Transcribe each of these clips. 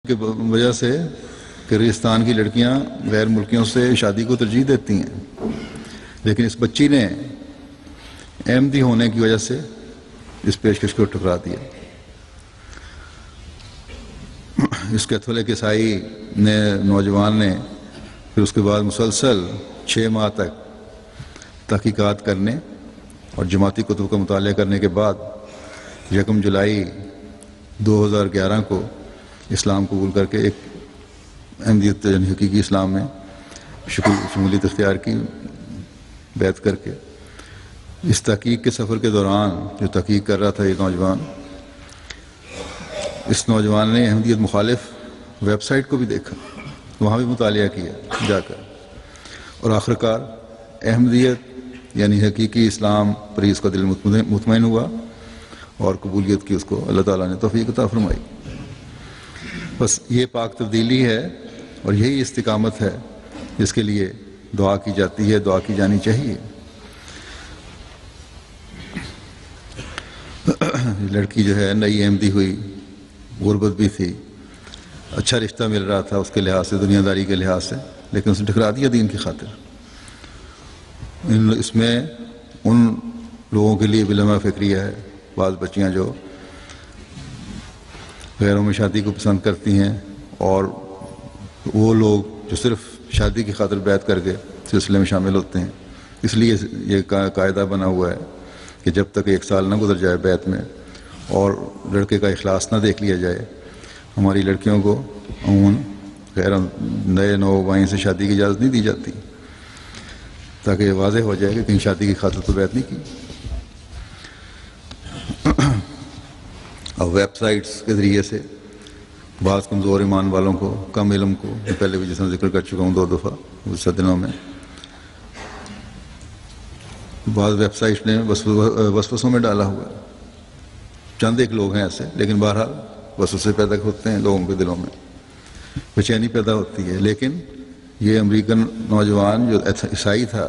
کی وجہ سے کرغزستان کی لڑکیاں غیر ملکیوں سے شادی کو ترجیح دیتی ہیں، لیکن اس بچی نے احمدی ہونے کی وجہ سے اس پیشکش کو ٹھکرا دیا۔ اس کیتھولک عیسائی نے نوجوان نے پھر اس کے بعد مسلسل 6 ماہ تک تحقیقات کرنے اور جماعتی کتب کا مطالعہ کرنے کے بعد 1 جولائی 2011 کو اسلام قبول کر کے ایک احمدیت یعنی حقیقی اسلام میں شمولیت اختیار کی، بیعت کر کے۔ اس تحقیق کے سفر کے دوران جو تحقیق کر رہا تھا یہ نوجوان، اس نوجوان نے احمدیت مخالف ویب سائٹ کو بھی دیکھا، وہاں بھی مطالعہ کیا جا کر، اور آخرکار احمدیت یعنی حقیقی اسلام پر اس کا دل مطمئن ہوا اور قبولیت کی اس کو اللہ تعالیٰ نے توفیق عطا فرمائی۔ بس یہ پاک تبدیلی ہے اور یہی استقامت ہے جس کے لیے دعا کی جاتی ہے، دعا کی جانی چاہیے۔ لڑکی جو ہے نئی احمدی ہوئی، غربت بھی تھی، اچھا رشتہ مل رہا تھا اس کے لحاظ سے، دنیا داری کے لحاظ سے، لیکن اس نے ٹھکرا دیا دین کی خاطر۔ اس میں ان لوگوں کے لیے بلما فکریہ ہے، بعض بچیاں جو غیروں میں شادی کو پسند کرتی ہیں، اور وہ لوگ جو صرف شادی کی خاطر بیعت کر کے سلسلے میں شامل ہوتے ہیں۔ اس لیے یہ قاعدہ بنا ہوا ہے کہ جب تک 1 سال نہ گزر جائے بیعت میں اور لڑکے کا اخلاص نہ دیکھ لیا جائے، ہماری لڑکیوں کو عموماً غیر نئے نوآبائین سے شادی کی اجازت نہیں دی جاتی، تاکہ یہ واضح ہو جائے کہ کہیں شادی کی خاطر تو بیعت نہیں کی۔ اور ویب سائٹس کے ذریعے سے بعض کمزور ایمان والوں کو، کم علم کو، پہلے بھی جس میں ذکر کر چکا ہوں 2 دفعہ گزشتہ دنوں میں، بعض ویب سائٹس نے وسوسوں میں ڈالا ہوا ہے۔ چند ایک لوگ ہیں ایسے، لیکن بہرحال وسوسے پیدا ہوتے ہیں لوگوں کے دلوں میں، بے چینی پیدا ہوتی ہے۔ لیکن یہ امریکن نوجوان جو عیسائی تھا،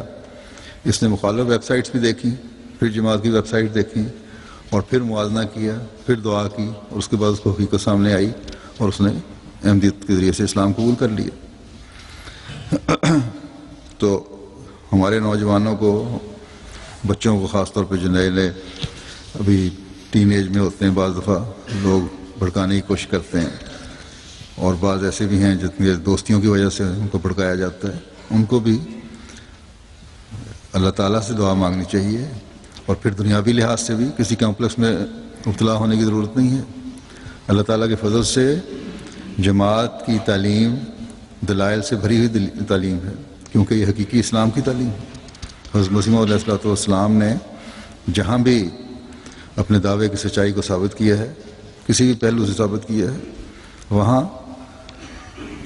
اس نے مخالف ویب سائٹس بھی دیکھی، پھر جماعت کی ویب سائٹ دیکھی، اور پھر موازنہ کیا، پھر دعا کی، اور اس کے بعد اس کو حقیقت سامنے آئی اور اس نے احمدیت کے ذریعے سے اسلام قبول کر لیا۔ تو ہمارے نوجوانوں کو، بچوں کو خاص طور پہ جو نئے ابھی ٹین ایج میں ہوتے ہیں، بعض دفعہ لوگ بھڑکانے کی کوشش کرتے ہیں، اور بعض ایسے بھی ہیں جن کے دوستیوں کی وجہ سے ان کو بھڑکایا جاتا ہے، ان کو بھی اللہ تعالیٰ سے دعا مانگنی چاہیے، اور پھر دنیاوی لحاظ سے بھی کسی کمپلیکس میں مبتلا ہونے کی ضرورت نہیں ہے۔ اللہ تعالیٰ کے فضل سے جماعت کی تعلیم دلائل سے بھری ہوئی تعلیم ہے، کیونکہ یہ حقیقی اسلام کی تعلیم ہے۔ حضرت مسیح موعود علیہ السلام نے جہاں بھی اپنے دعوے کی سچائی کو ثابت کیا ہے، کسی بھی پہلو سے ثابت کیا ہے، وہاں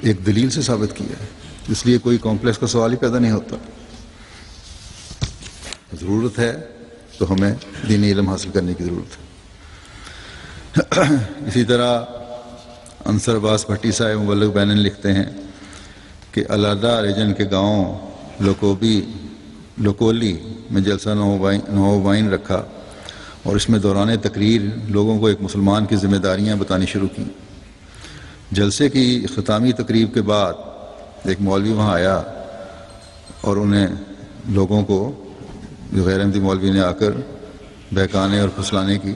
ایک دلیل سے ثابت کیا ہے، اس لیے کوئی کمپلیکس کا سوال ہی پیدا نہیں ہوتا۔ ضرورت ہے تو ہمیں دینی علم حاصل کرنے کی ضرورت ہے۔ اسی طرح انصر عباس بھٹی صاحب مبلغ بینن لکھتے ہیں کہ علادہ ریجن کے گاؤں لوکولی میں جلسہ نوآبائین رکھا، اور اس میں دوران تقریر لوگوں کو ایک مسلمان کی ذمہ داریاں بتانی شروع کی۔ جلسے کی اختتامی تقریب کے بعد ایک مولوی وہاں آیا اور انہیں لوگوں کو، جو غیر احمدی مولوی نے آ کر بہکانے اور پھسلانے کی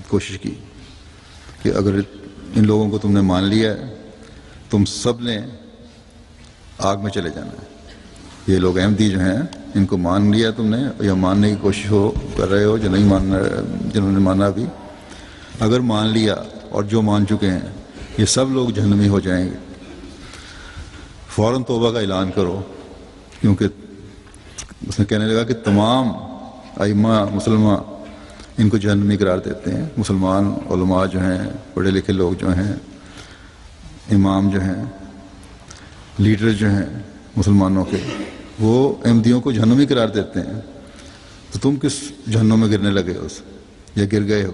کوشش کی کہ اگر ان لوگوں کو تم نے مان لیا ہے، تم سب نے آگ میں چلے جانا ہے۔ یہ لوگ احمدی جو ہیں، ان کو مان لیا تم نے یا ماننے کی کوشش کر رہے ہو، جو نہیں ماننا، جنہوں نے مانا بھی، اگر مان لیا اور جو مان چکے ہیں، یہ سب لوگ جہنمی ہو جائیں گے۔ فوراً توبہ کا اعلان کرو، کیونکہ اس نے کہنے لگا کہ تمام ائمہ مسلمہ ان کو جہنمی قرار دیتے ہیں۔ مسلمان علماء جو ہیں، پڑھے لکھے لوگ جو ہیں، امام جو ہیں، لیڈر جو ہیں مسلمانوں کے، وہ احمدیوں کو جہنمی قرار دیتے ہیں، تو تم کس جہنم میں گرنے لگے ہو یا گر گئے ہو؟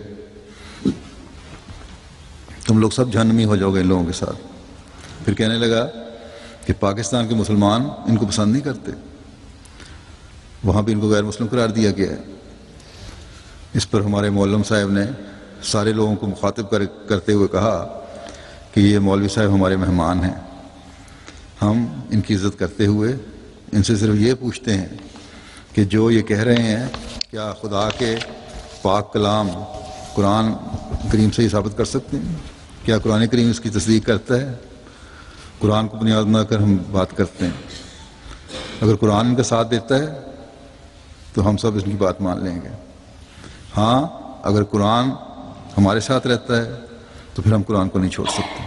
تم لوگ سب جہنمی ہو جاؤ گے ان لوگوں کے ساتھ۔ پھر کہنے لگا کہ پاکستان کے مسلمان ان کو پسند نہیں کرتے، وہاں بھی ان کو غیر مسلم قرار دیا گیا ہے۔ اس پر ہمارے معلم صاحب نے سارے لوگوں کو مخاطب کرتے ہوئے کہا کہ یہ مولوی صاحب ہمارے مہمان ہیں، ہم ان کی عزت کرتے ہوئے ان سے صرف یہ پوچھتے ہیں کہ جو یہ کہہ رہے ہیں کیا خدا کے پاک کلام قرآن کریم سے ہی ثابت کر سکتے ہیں؟ کیا قرآن کریم اس کی تصدیق کرتا ہے؟ قرآن کو بنیاد بنا کر ہم بات کرتے ہیں، اگر قرآن ان کا ساتھ دیتا ہے تو ہم سب اس کی بات مان لیں گے، ہاں اگر قرآن ہمارے ساتھ رہتا ہے تو پھر ہم قرآن کو نہیں چھوڑ سکتے۔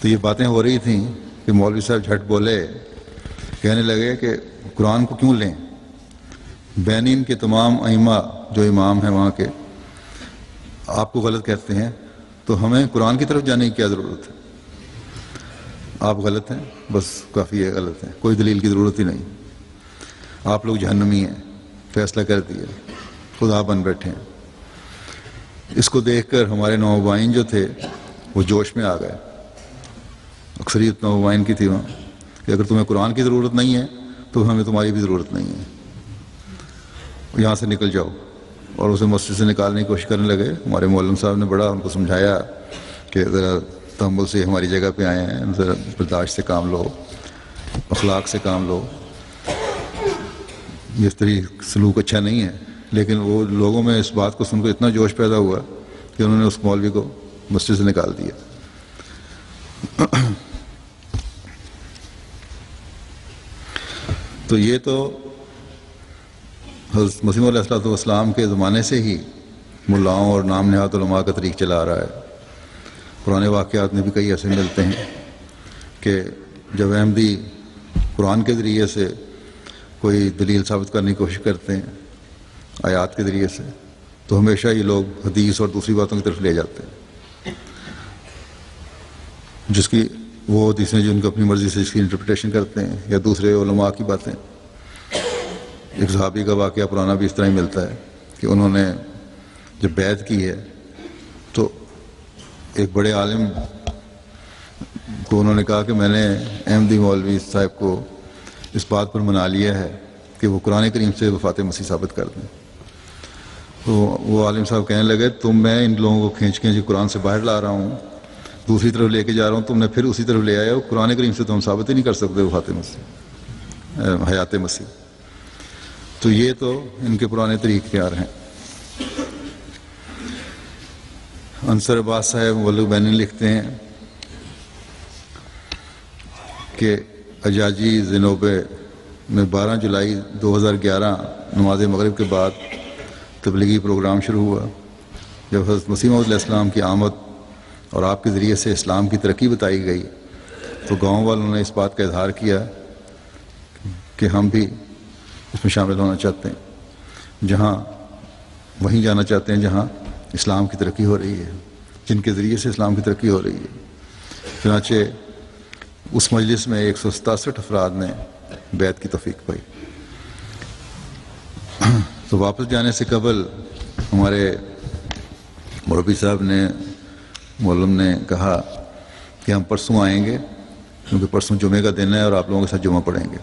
تو یہ باتیں ہو رہی تھیں کہ مولوی صاحب جھٹ بولے، کہنے لگے کہ قرآن کو کیوں لیں، بینین کے تمام ائمہ جو امام ہیں وہاں کے آپ کو غلط کہتے ہیں تو ہمیں قرآن کی طرف جانے کی کیا ضرورت ہے؟ آپ غلط ہیں، بس کافی ہے، غلط ہیں، کوئی دلیل کی ضرورت ہی نہیں، آپ لوگ جہنمی ہیں، فیصلہ کر دیا، خدا بن بیٹھے ہیں۔ اس کو دیکھ کر ہمارے نوابائن جو تھے وہ جوش میں آ گئے، اکثریت نوابائن کی تھی وہاں، کہ اگر تمہیں قرآن کی ضرورت نہیں ہے تو ہمیں تمہاری بھی ضرورت نہیں ہے، یہاں سے نکل جاؤ، اور اسے مسجد سے نکالنے کی کوشش کرنے لگے۔ ہمارے مولم صاحب نے بڑا ان کو سمجھایا کہ ذرا تحمل سے ہماری جگہ پہ آئے ہیں، ذرا برداشت سے کام لو، اخلاق سے کام لو، یہ طریقہ سلوک اچھا نہیں ہے۔ لیکن وہ لوگوں میں اس بات کو سن کر اتنا جوش پیدا ہوا کہ انہوں نے اس مولوی کو مسجد سے نکال دیا۔ تو یہ تو حضرت مسیح علیہ السلام کے زمانے سے ہی ملاؤں اور نام نہاد علماء کا طریق چلا آ رہا ہے۔ پرانے واقعات میں بھی کئی ایسے ملتے ہیں کہ جب احمدی قرآن کے ذریعے سے کوئی دلیل ثابت کرنے کی کوشش کرتے ہیں آیات کے ذریعے سے، تو ہمیشہ یہ لوگ حدیث اور دوسری باتوں کی طرف لے جاتے ہیں، جس کی وہ حدیثیں جو ان کو اپنی مرضی سے اس کی انٹرپریٹیشن کرتے ہیں، یا دوسرے علماء کی باتیں۔ ایک صحابی کا واقعہ پرانا بھی اس طرح ہی ملتا ہے کہ انہوں نے جب بیعت کی ہے تو ایک بڑے عالم کو انہوں نے کہا کہ میں نے احمدی مولوی صاحب کو اس بات پر منا لیا ہے کہ وہ قرآن کریم سے وفات مسیح ثابت کر دیں۔ تو وہ عالم صاحب کہنے لگے میں ان لوگوں کو کھینچ کے قرآن سے باہر لا رہا ہوں، دوسری طرف لے کے جا رہا ہوں، تم نے پھر اسی طرف لے آئے ہو، قرآن کریم سے تو ہم ثابت ہی نہیں کر سکتے وفات مسیح، حیات مسیح۔ تو یہ تو ان کے پرانے طریق پیار ہیں۔ انصر عباس صاحب مولوی بینی لکھتے ہیں کہ اجاجی زنوبے میں 12 جولائی 2011 نماز مغرب کے بعد تبلیغی پروگرام شروع ہوا۔ جب حضرت مسیح موعود علیہ السلام کی آمد اور آپ کے ذریعے سے اسلام کی ترقی بتائی گئی تو گاؤں والوں نے اس بات کا اظہار کیا کہ ہم بھی اس میں شامل ہونا چاہتے ہیں، وہیں جانا چاہتے ہیں جہاں اسلام کی ترقی ہو رہی ہے، جن کے ذریعے سے اسلام کی ترقی ہو رہی ہے۔ چنانچہ اس مجلس میں 167 افراد نے بیعت کی توفیق پائی۔ تو واپس جانے سے قبل ہمارے مربی صاحب نے مولم نے کہا کہ ہم پرسوں آئیں گے، کیونکہ پرسوں جمعے کا دن ہے اور آپ لوگوں کے ساتھ جمعہ پڑھیں گے۔